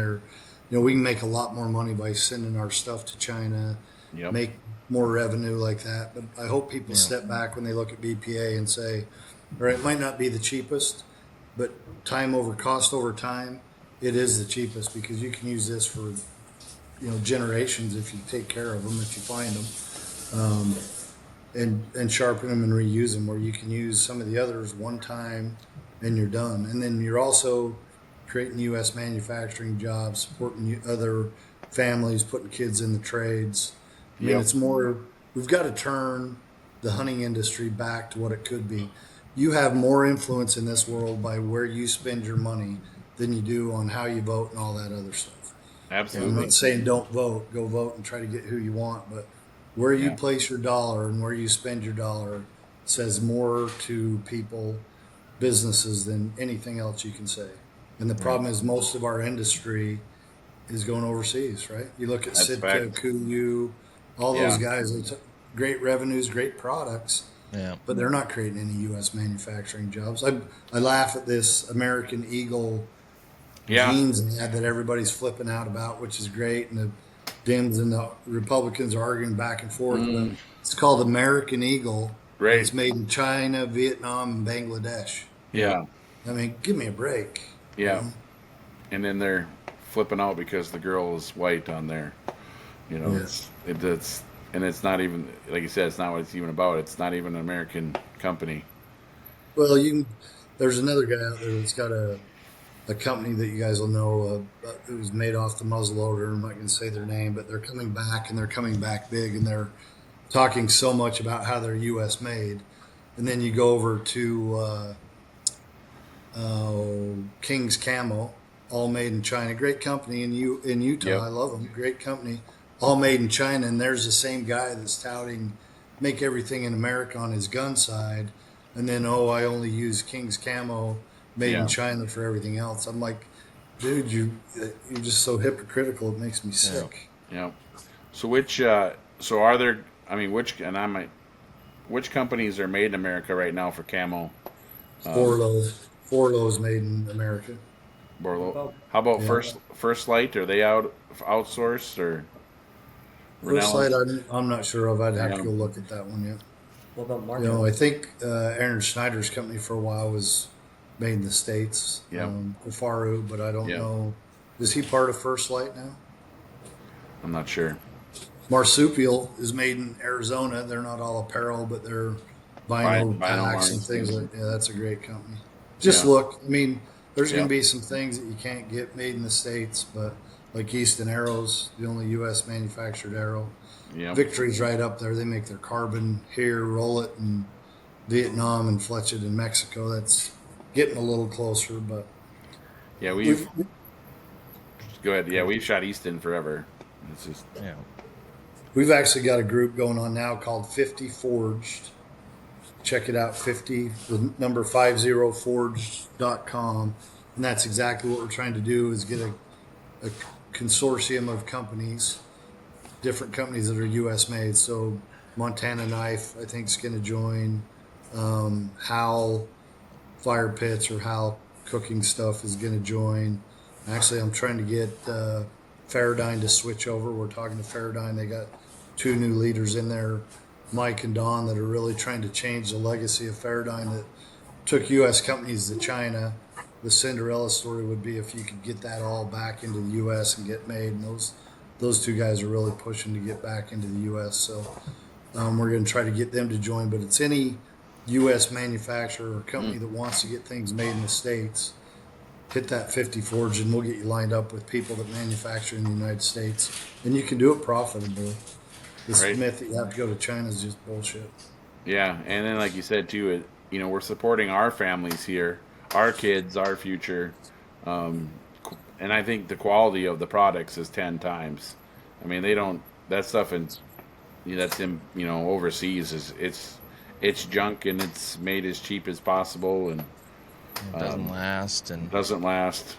we can make a lot more money by sending our stuff to China, make more revenue like that. But I hope people step back when they look at BPA and say, all right, it might not be the cheapest, but time over cost over time, it is the cheapest because you can use this for, generations if you take care of them, if you find them, and sharpen them and reuse them, where you can use some of the others one time and you're done. And then you're also creating U.S. manufacturing jobs, supporting other families, putting kids in the trades. I mean, it's more, we've got to turn the hunting industry back to what it could be. You have more influence in this world by where you spend your money than you do on how you vote and all that other stuff. Absolutely. I'm not saying don't vote. Go vote and try to get who you want, but where you place your dollar and where you spend your dollar says more to people, businesses than anything else you can say. And the problem is most of our industry is going overseas, right? You look at That's a Sitka, fact. Kuyu, all those guys, great revenues, great products, but they're not creating any U.S. manufacturing jobs. I laugh at this American Eagle Yeah. jeans ad that everybody's flipping out about, which is great. And the Dems and the Republicans are arguing back and forth, but it's called American Eagle. Right. It's made in China, Vietnam, and Bangladesh. Yeah. I mean, give me a break. Yeah. You know? And then they're flipping out because the girl is white on there. You know, Yes. it's and it's not even, like you said, it's not what it's even about. It's not even an American company. Well, there's another guy out there that's got a company that you guys will know. It was made off the muzzleloader. I'm not going to say their name, but they're coming back, and they're coming back big, and they're talking so much about how they're U.S. made. And then you go over to King's Camo, all made in China. Great company in Utah. Yep. I love them. Great company, all made in China. And there's the same guy that's touting make everything in America on his gun side, and then I only use King's Camo made in China for everything else. I'm like, dude, you're just so hypocritical. It makes me sick. Yeah. So so are there? I mean, which companies are made in America right now for camo? Forlo's made in America. Borlo. How about First Light? Are they outsourced or? First Rinella? Light, I'm not sure of. I'd have to go look at that one yet. What about Marco? I think Aaron Schneider's company for a while was made in the States. Yeah. Faru, but I don't know. Is he part of First Light now? I'm not sure. Marsupial is made in Arizona. They're not all apparel, but they're vinyl packs and things like that. Yeah, that's a great company. Just look. I mean, there's going to be some things that you can't get made in the States, but like Easton Arrows, the only U.S. manufactured arrow. Yeah. Victory's right up there. They make their carbon here, roll it in Vietnam, and fletch it in Mexico. That's getting a little closer, but yeah, we've go ahead. Yeah, we've shot Easton forever. It's just we've actually got a group going on now called 50 Forged. Check it out, 50, the number 50forged.com. And that's exactly what we're trying to do is get a consortium of companies, different companies that are U.S. made. So Montana Knife, I think, is going to join. Hal Fire Pits or Hal Cooking Stuff is going to join. Actually, I'm trying to get Faradyne to switch over. We're talking to Faradyne. They got 2 new leaders in there, Mike and Don, that are really trying to change the legacy of Faradyne that took U.S. companies to China. The Cinderella story would be if you could get that all back into the U.S. and get made. And those 2 guys are really pushing to get back into the U.S. So we're going to try to get them to join. But it's any U.S. manufacturer or company that wants to get things made in the States, hit that 50 Forge and we'll get you lined up with people that manufacture in the United States. And you can do it profitably. This myth that you have to go to China is just bullshit. Yeah, and then like you said too, we're supporting our families here, our kids, our future, and I think the quality of the products is 10 times. I mean, they don't that stuff that's in overseas is it's junk and it's made as cheap as possible and it doesn't last and doesn't last.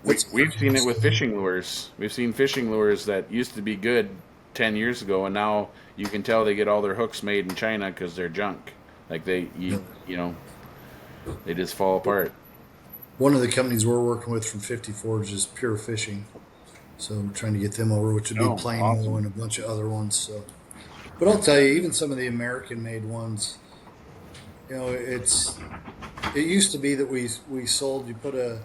We've seen it with fishing lures. We've seen fishing lures that used to be good 10 years ago, and now you can tell they get all their hooks made in China because they're junk. Like they just fall apart. One of the companies we're working with from 50 Forge is Pure Fishing, so we're trying to get them over, which would be Plano awesome. And a bunch of other ones. So, but I'll tell you, even some of the American-made ones, it used to be that we sold. You put a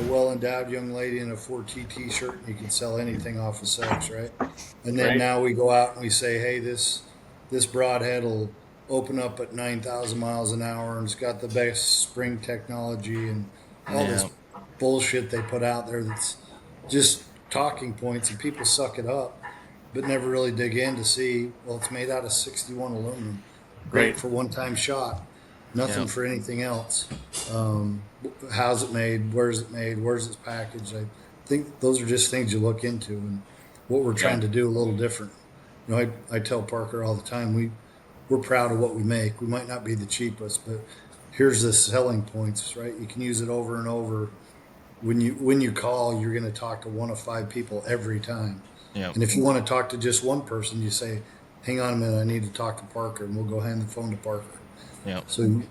well-endowed young lady in a 4T t-shirt and you can sell anything off of sex, right? And then now we go out and we say, hey, this Broadhead will open up at 9,000 miles an hour and it's got the best spring technology and all this bullshit they put out there that's just talking points, and people suck it up but never really dig in to see, well, it's made out of 61 aluminum. Great for one-time shot. Nothing for anything else. How's it made? Where's it made? Where's its packaged? think those are just things you look into, and what we're trying to do a little different. I tell Parker all the time, we're proud of what we make. We might not be the cheapest, but here's the selling points, right? You can use it over and over. When you call, you're going to talk to one of 5 people every time. Yeah. And if you want to talk to just one person, you say, hang on a minute, I need to talk to Parker, and we'll go hand the phone to Parker. Yeah. So you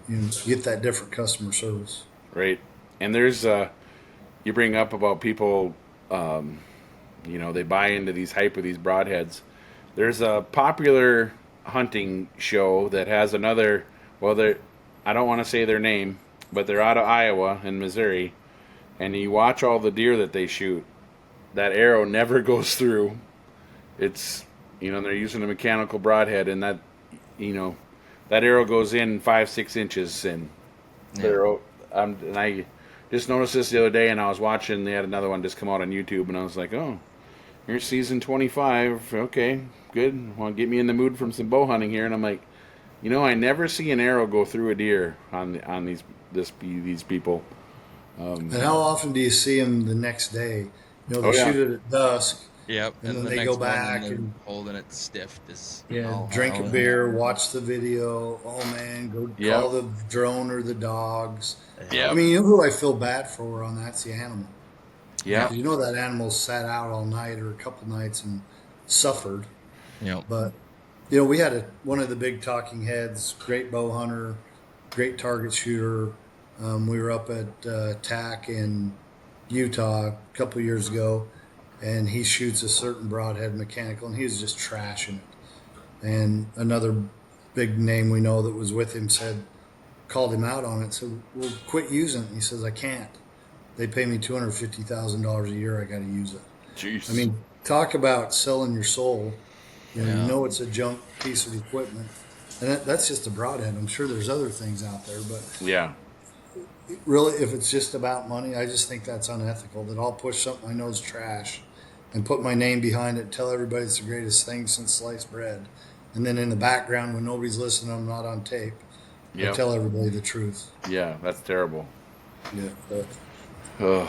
get that different customer service. Right. And there's, you bring up about people, they buy into these hype of these broadheads. There's a popular hunting show that has another, I don't want to say their name, but they're out of Iowa and Missouri, and you watch all the deer that they shoot. That arrow never goes through. It's, they're using a mechanical broadhead, and that arrow goes in 5-6 inches, and and I just noticed this the other day, and I was watching, they had another one just come out on YouTube, and I was like, oh, here's season 25. Okay, good. Want to get me in the mood from some bow hunting here, and I'm like, I never see an arrow go through a deer on these people. And how often do you see them the next day? They shoot it at dusk. Yep. And then they go back and holding it stiff. Drink a beer, watch the video. Oh man, go call the drone or the dogs. Yeah. I mean, you know who I feel bad for on that's the animal. Yeah. That animal sat out all night or a couple nights and suffered. Yeah. But we had one of the big talking heads, great bow hunter, great target shooter. We were up at TAC in Utah a couple of years ago, and he shoots a certain broadhead mechanical, and he was just trashing it. And another big name we know that was with him called him out on it, said, well, quit using it. And he says, I can't. They pay me $250,000 a year. I got to use it. Jeez. I mean, talk about selling your soul. You know it's a junk piece of equipment. And that's just a broadhead. I'm sure there's other things out there, but yeah. Really, if it's just about money, I just think that's unethical, that I'll push something I know is trash and put my name behind it and tell everybody it's the greatest thing since sliced bread. And then in the background, when nobody's listening, I'm not on tape, I tell everybody the truth. Yeah, that's terrible. Yeah.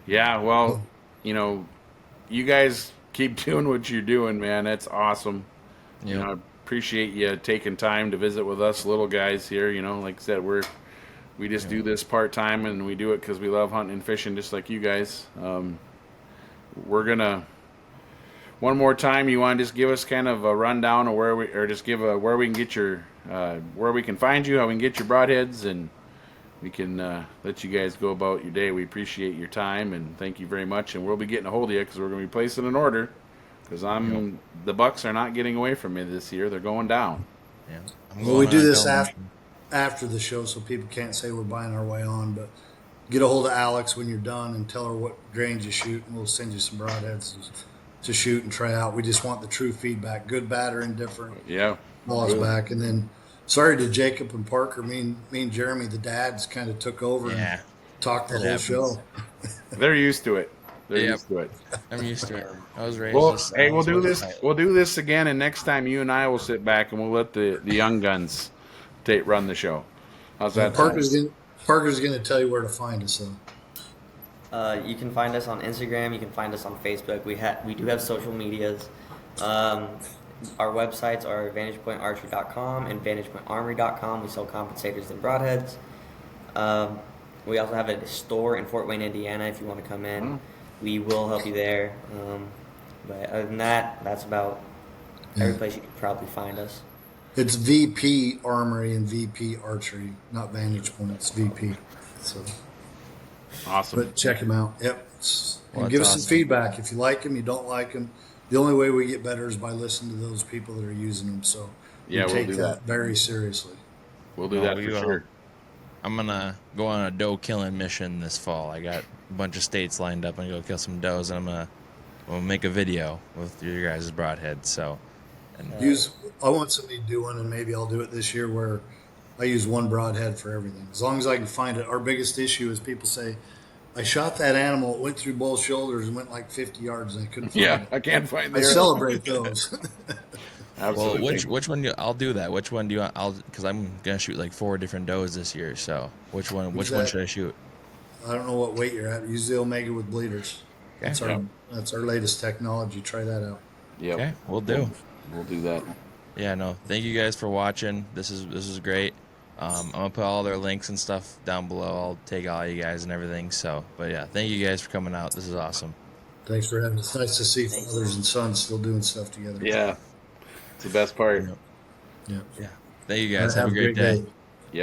Yeah, well, you guys keep doing what you're doing, man. That's awesome. Yeah. I appreciate you taking time to visit with us little guys here. Like I said, we just do this part-time, and we do it because we love hunting and fishing just like you guys. We're going to, one more time, you want to just give us kind of a rundown of where we can get your, where we can find you, how we can get your broadheads, and we can let you guys go about your day. We appreciate your time, and thank you very much. And we'll be getting a hold of you because we're going to be placing an order because the bucks are not getting away from me this year. They're going down. Yeah. Well, we do this after the show, so people can't say we're buying our way on, but get a hold of Alex when you're done and tell her what range you shoot, and we'll send you some broadheads to shoot and try out. We just want the true feedback, good, bad, or indifferent. Yeah. Balls back. And then sorry to Jacob and Parker, me and Jeremy, the dads, kind of took over and talked the whole show. They're used to it. Used to it. I'm used to it. I was raised. Well, hey, we'll do this. We'll do this again, and next time you and I will sit back and we'll let the young guns run the show. How's that? Parker's going to tell you where to find us, though. You can find us on Instagram. You can find us on Facebook. We do have social medias. Our websites are vantagepointarchery.com and vantagepointarmory.com. We sell compensators and broadheads. We also have a store in Fort Wayne, Indiana. If you want to come in, we will help you there. But other than that, that's about every place you can probably find us. It's VP Armory and VP Archery, not Vantage Point. It's VP. So awesome. But check them out. Yep. And give us some feedback. If you like them, you don't like them. The only way we get better is by listening to those people that are using them. So we take that very seriously. We'll do that for sure. I'm going to go on a doe killing mission this fall. I got a bunch of states lined up and go kill some does, and I'm going to make a video with your guys' broadhead. So, I want somebody to do one, and maybe I'll do it this year, where I use one broadhead for everything. As long as I can find it. Our biggest issue is people say, I shot that animal, it went through both shoulders and went like 50 yards, and I couldn't find it. I can't find it. I celebrate those. Absolutely. Well, which one I'll do that. Which one do you because I'm gonna shoot like 4 different does this year. So which one should I shoot? I don't know what weight you're at. Use the Omega with bleeders. Okay. That's our latest technology. Try that out. Yep. Okay, we'll do. We'll do that. Yeah, no. Thank you guys for watching. This is great. I'm gonna put all their links and stuff down below. I'll take all you guys and everything. So, but yeah, thank you guys for coming out. This is awesome. Thanks for having us. It's nice to see fathers and sons still doing stuff together. Yeah, it's the best part. Yeah. Yeah. Thank you guys. Have a great day.